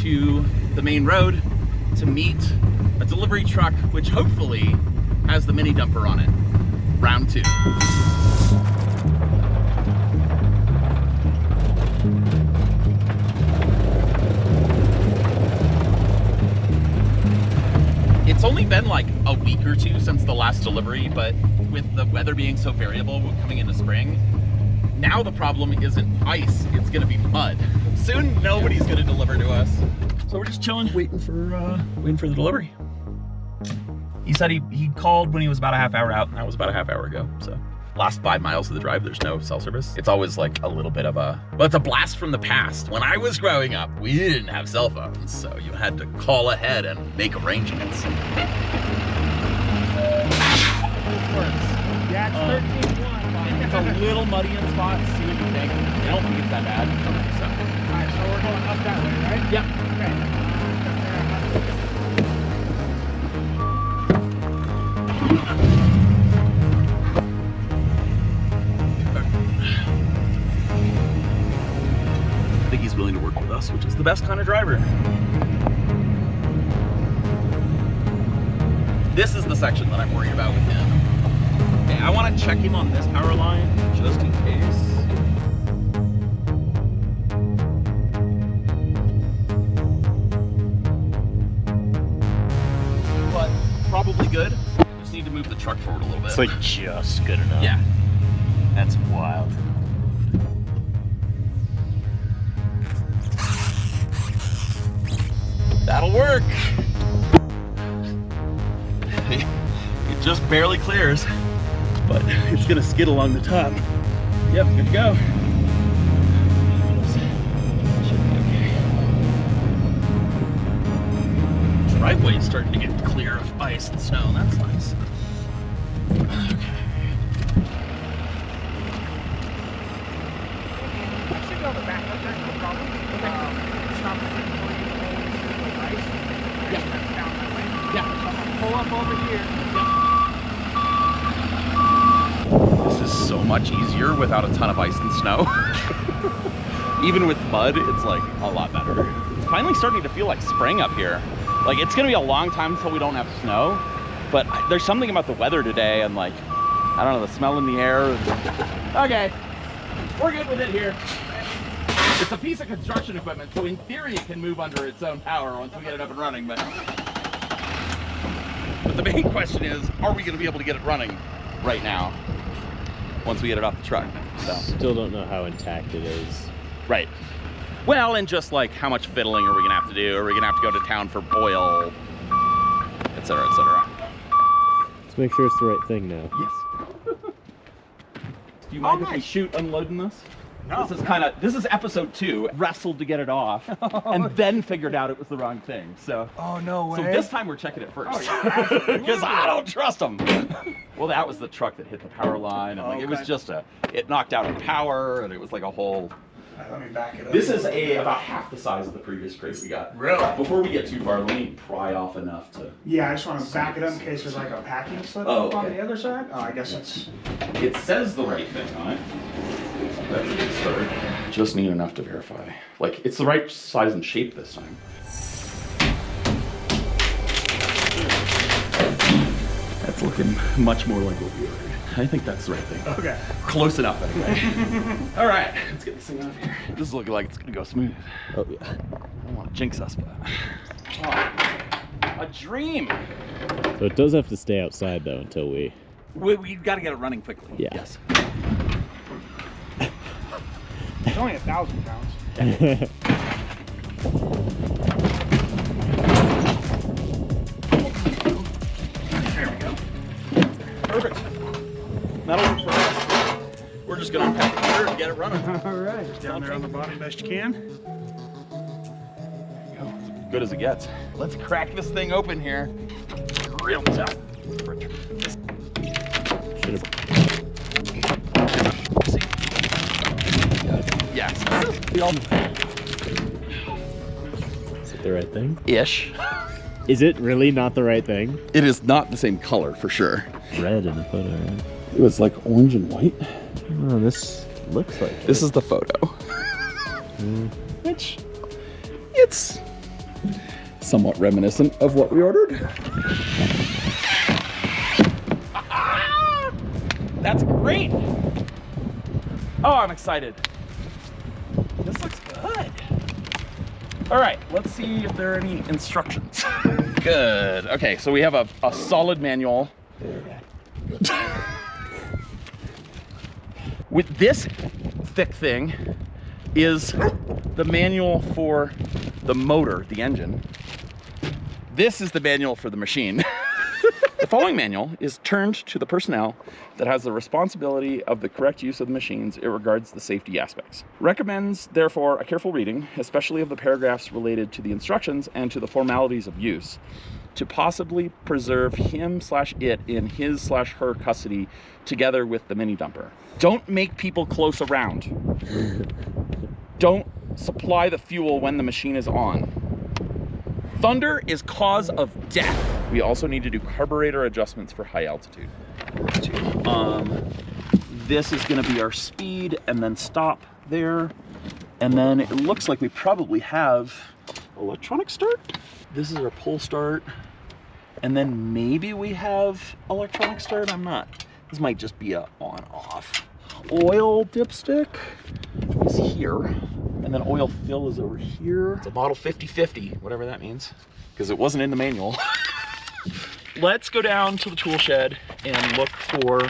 to the main road to meet a delivery truck, which hopefully has the mini dumper on it. Round 2. It's only been like a week or 2 since the last delivery, but with the weather being so variable coming into spring, now the problem isn't ice, it's gonna be mud. Soon nobody's gonna deliver to us. So we're just chilling, waiting for the delivery. He said he called when he was about a half hour out, and that was about a half hour ago, so. Last 5 miles of the drive, there's no cell service. It's always like a little bit of a, well, it's a blast from the past. When I was growing up, we didn't have cell phones, so you had to call ahead and make arrangements. Yeah, it's 13-1. It's a little muddy in spots, see what you think. I don't think it's that bad. So. Alright, so we're going up that way, right? Yep. I think he's willing to work with us, which is the best kind of driver. This is the section that I'm worried about with him. Okay, I want to check him on this power line, just in case. But probably good. Just need to move the truck forward a little bit. It's like just good enough. Yeah. That's wild. That'll work. It just barely clears, but it's gonna skid along the top. Yep, good to go. Should be okay. Driveway's starting to get clear of ice and snow. That's nice. Okay. I should go to the back. That's no problem. Stop the thing before you go through the ice. Yeah. Down that way. Yeah. So I'm gonna pull up over here. This is so much easier without a ton of ice and snow. Even with mud, it's like a lot better. It's finally starting to feel like spring up here. Like it's gonna be a long time until we don't have snow, but there's something about the weather today and like, I don't know, the smell in the air. Okay, we're good with it here. It's a piece of construction equipment, so in theory it can move under its own power once we get it up and running, but the main question is, are we gonna be able to get it running right now once we get it off the truck? So. Still don't know how intact it is. Right. Well, and just like how much fiddling are we gonna have to do? Are we gonna have to go to town for oil, et cetera, et cetera? Let's make sure it's the right thing now. Yes. Do you mind if we shoot unloading this? No. This is episode 2. Wrestled to get it off, and then figured out it was the wrong thing. So. Oh, no way. So this time we're checking it first. Oh, yeah, Because I don't trust them. Well, that was the truck that hit the power line, and like, it was just it knocked out a power, and it was like a whole. Let me back it up. This is about half the size of the previous crate we got. Really? Before we get too far, let me pry off enough to. Yeah, I just want to back it up in case there's like a packing slip Oh, on okay. the other side. Oh, I guess it's. It says the right thing on it. That's a good start. Just need enough to verify. Like, it's the right size and shape this time. That's looking much more like what we ordered. I think that's the right thing. Okay. Close enough anyway. All right, let's get this thing out of here. This is looking like it's gonna go smooth. Oh yeah. I don't want to jinx us, but oh, a dream. So it does have to stay outside though until we got to get it running quickly. Yeah. Yes. It's only 1,000 pounds. There we go. Perfect. That'll work for us. We're just gonna unpack it here and get it running. All right. Just down there on the bottom best you can. There you go. As good as it gets. Let's crack this thing open here. Real tough. Yes. Is it the right thing? Ish. Is it really not the right thing? It is not the same color for sure. Red in the photo, right? It was like orange and white. Oh, this looks like This is the photo. Which, it's somewhat reminiscent of what we ordered. That's great. Oh, I'm excited. This looks good. All right, let's see if there are any instructions. Good. Okay, so we have a solid manual. With this thick thing is the manual for the motor, the engine. This is the manual for the machine. The following manual is turned to the personnel that has the responsibility of the correct use of the machines. It regards the safety aspects. Recommends, therefore, a careful reading, especially of the paragraphs related to the instructions and to the formalities of use, to possibly preserve him/it in his/her custody together with the Minidumper. Don't make people close around. Don't supply the fuel when the machine is on. Thunder is cause of death. We also need to do carburetor adjustments for high altitude. This is gonna be our speed and then stop there. And then it looks like we probably have electronic start. This is our pull start. And then maybe we have electronic start, I'm not. This might just be a on off. Oil dipstick is here. And then oil fill is over here. It's a model 5050, whatever that means, because it wasn't in the manual. Let's go down to the tool shed and look for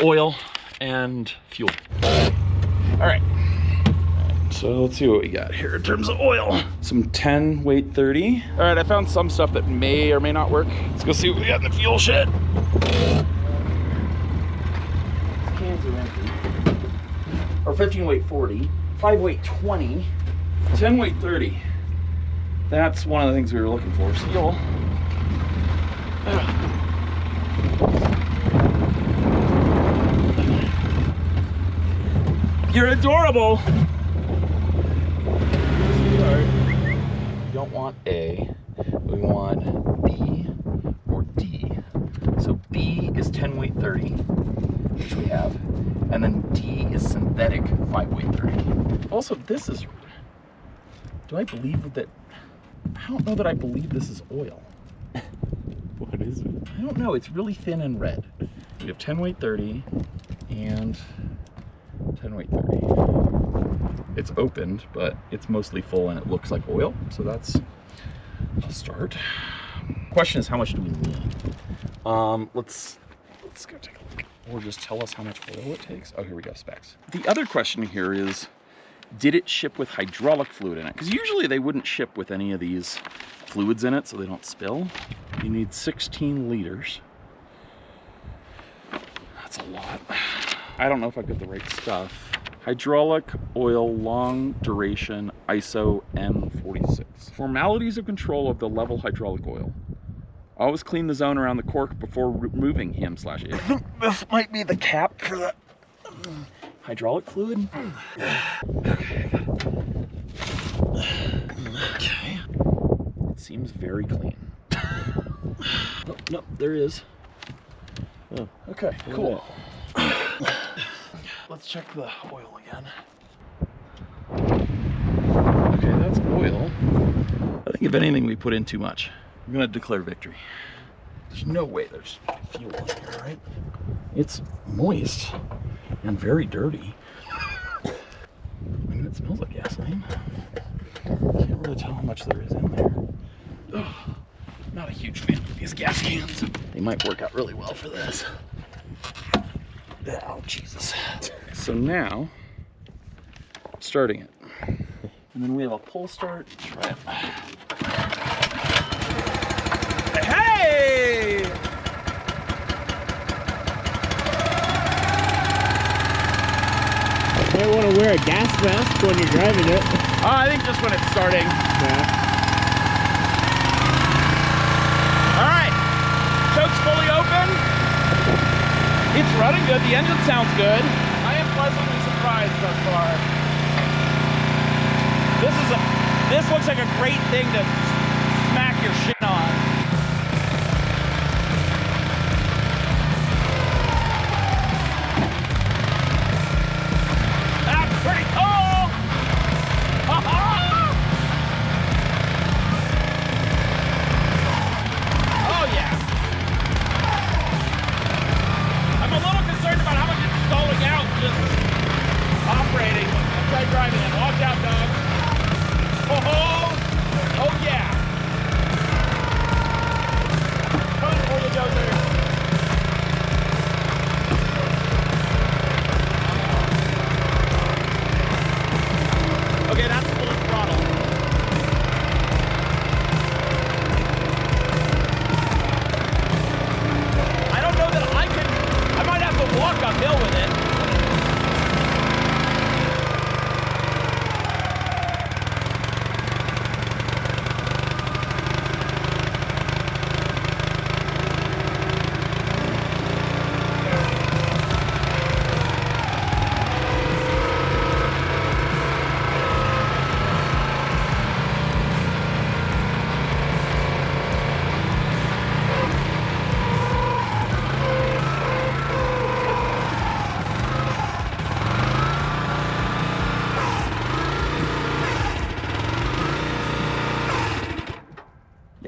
oil and fuel. All right. So let's see what we got here in terms of oil. Some 10, weight 30. All right, I found some stuff that may or may not work. Let's go see what we got in the fuel shed. Cans are empty. Or 15 weight 40. 5 weight 20, 10 weight 30. That's one of the things we were looking for. Steel. You're adorable. We don't want A, we want B or D. So B is 10 weight 30, which we have. And then D is synthetic 5 weight 30. Also, this is, do I believe that, I don't know that I believe this is oil. What is it? I don't know, it's really thin and red. We have 10 weight 30 and 10 weight 30. It's opened, but it's mostly full and it looks like oil. So that's a start. Question is, how much do we need? Let's go take a look. Or just tell us how much oil it takes. Oh, here we go, specs. The other question here is, did it ship with hydraulic fluid in it? Because usually they wouldn't ship with any of these fluids in it so they don't spill. You need 16 liters. That's a lot. I don't know if I've got the right stuff. Hydraulic oil, long duration, ISO N46. Formalities of control of the level hydraulic oil. Always clean the zone around the cork before removing him/it. I think this might be the cap for the hydraulic fluid. Okay. It seems very clean. Oh, no, there is. Oh. Okay, cool. Let's check the oil again. Okay, that's oil. I think if anything, we put in too much. I'm gonna declare victory. There's no way there's fuel in here, right? It's moist and very dirty. I mean, it smells like gasoline. Can't really tell how much there is in there. Ugh, not a huge fan of these gas cans. They might work out really well for this. Oh, Jesus. So now, starting it. And then we have a pull start. Try it. Hey! You might want to wear a gas mask when you're driving it. I think just when it's starting. Yeah. All right, choke's fully open. It's running good. The engine sounds good. I am pleasantly surprised thus far. This looks like a great thing to smack your shit on. That's pretty cool. driving it. Watch out, dog. Oh yeah. Come on, bulldozer. Okay, that's full throttle. I don't know that I might have to walk uphill with it.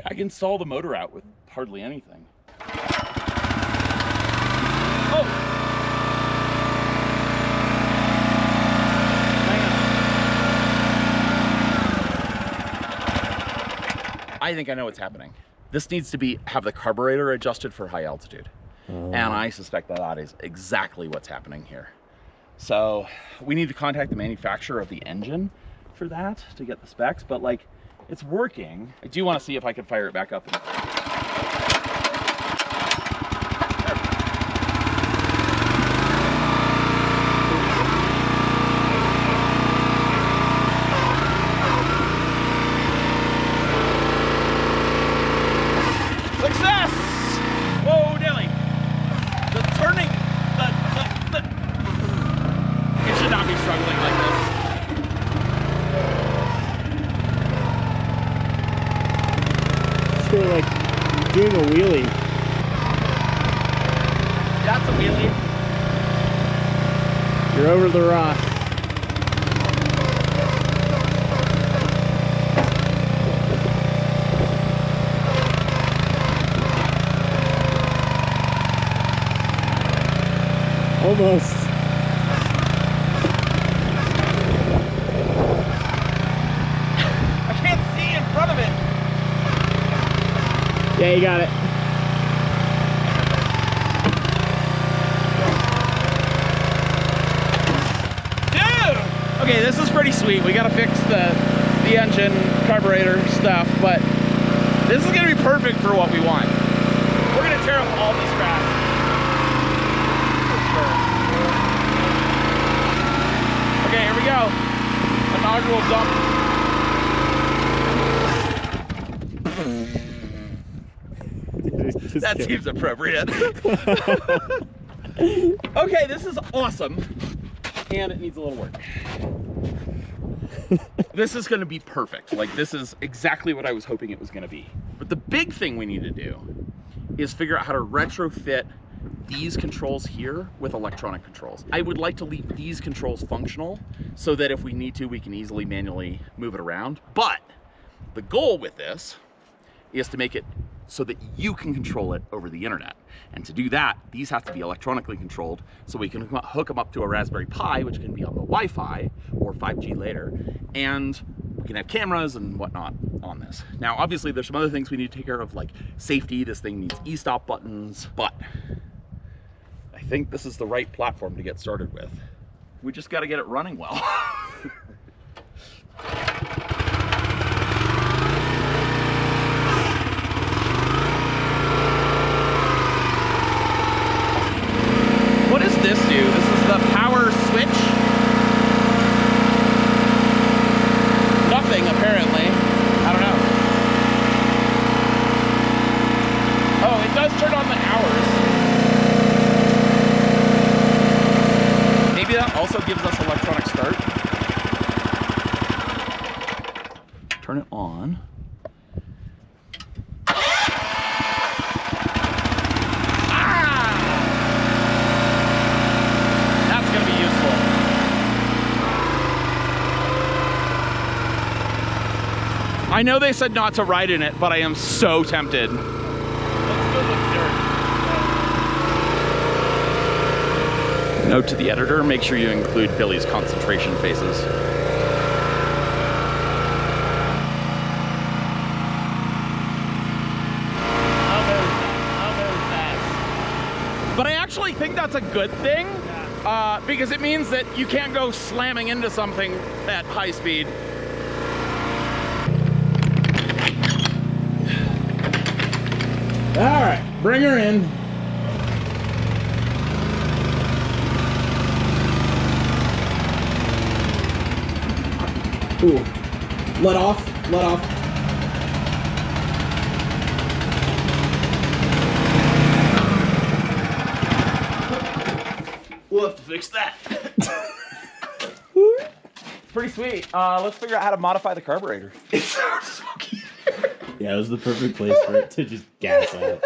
I can stall the motor out with hardly anything. Oh! I think I know what's happening. This needs to have the carburetor adjusted for high altitude. And I suspect that is exactly what's happening here. So we need to contact the manufacturer of the engine for that to get the specs, but like, it's working. I do want to see if I can fire it back up. Success! Whoa, Nelly. The turning, it should not be struggling like this. Feel like doing a wheelie. That's a wheelie. You're over the rock. Almost. I can't see in front of it. Yeah, you got it. Dude! Okay, this is pretty sweet. We gotta fix the engine, carburetor stuff, but this is gonna be perfect for what we want. We're gonna tear up all this grass. For sure. Okay, here we go. Inaugural dump. That seems appropriate. Okay, this is awesome. And it needs a little work. This is gonna be perfect. Like, this is exactly what I was hoping it was gonna be. But the big thing we need to do is figure out how to retrofit these controls here with electronic controls. I would like to leave these controls functional so that if we need to, we can easily manually move it around. But the goal with this is to make it so that you can control it over the internet. And to do that, these have to be electronically controlled so we can hook them up to a Raspberry Pi, which can be on the Wi-Fi or 5G later, and we can have cameras and whatnot on this. Now, obviously there's some other things we need to take care of, like safety. This thing needs e-stop buttons, but I think this is the right platform to get started with. We just gotta get it running well. What does this do? This is the power switch. Nothing, apparently. I don't know. Oh, it does turn on the hours. Maybe that also gives us electronic start. Turn it on. I know they said not to ride in it, but I am so tempted. Let's go with dirt. Note to the editor, make sure you include Billy's concentration phases. But I actually think that's a good thing, because it means that you can't go slamming into something at high speed. All right, bring her in. Ooh, let off, let off. We'll have to fix that. Pretty sweet. Let's figure out how to modify the carburetor. It's so smoky. Yeah, it was the perfect place for it to just gas out.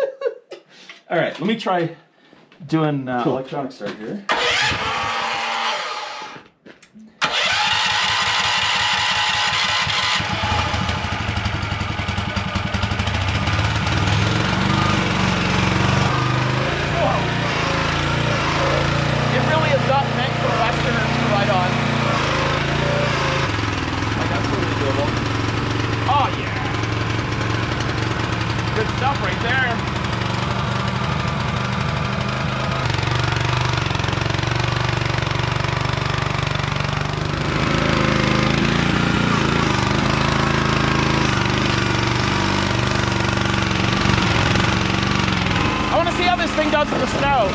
All right, let me try doing electronic start here. Thing does in the snow.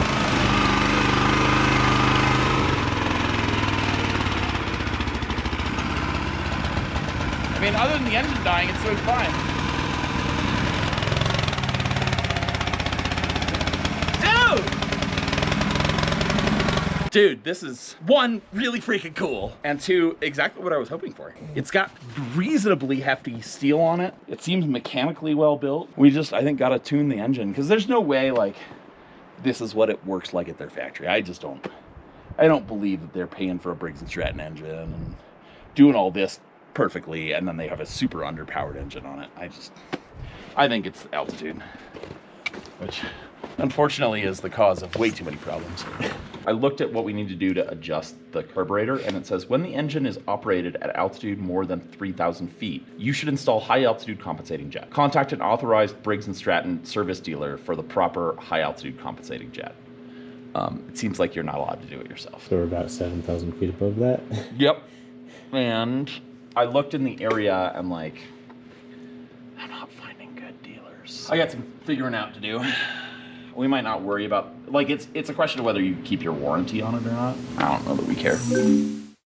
I mean, other than the engine dying, it's doing fine. Dude, this is one, really freaking cool, and two, exactly what I was hoping for. It's got reasonably hefty steel on it. It seems mechanically well built. We just, I think, gotta tune the engine, because there's no way, like, this is what it works like at their factory. I don't believe that they're paying for a Briggs & Stratton engine and doing all this perfectly, and then they have a super underpowered engine on it. I think it's altitude, which unfortunately is the cause of way too many problems. I looked at what we need to do to adjust the carburetor, and it says when the engine is operated at altitude more than 3,000 feet, you should install high altitude compensating jet. Contact an authorized Briggs & Stratton service dealer for the proper high altitude compensating jet. It seems like you're not allowed to do it yourself. So we're about 7,000 feet above that? Yep. And I looked in the area and like, I'm not finding good dealers. I got some figuring out to do. We might not worry about, like, it's a question of whether you keep your warranty on it or not. I don't know that we care.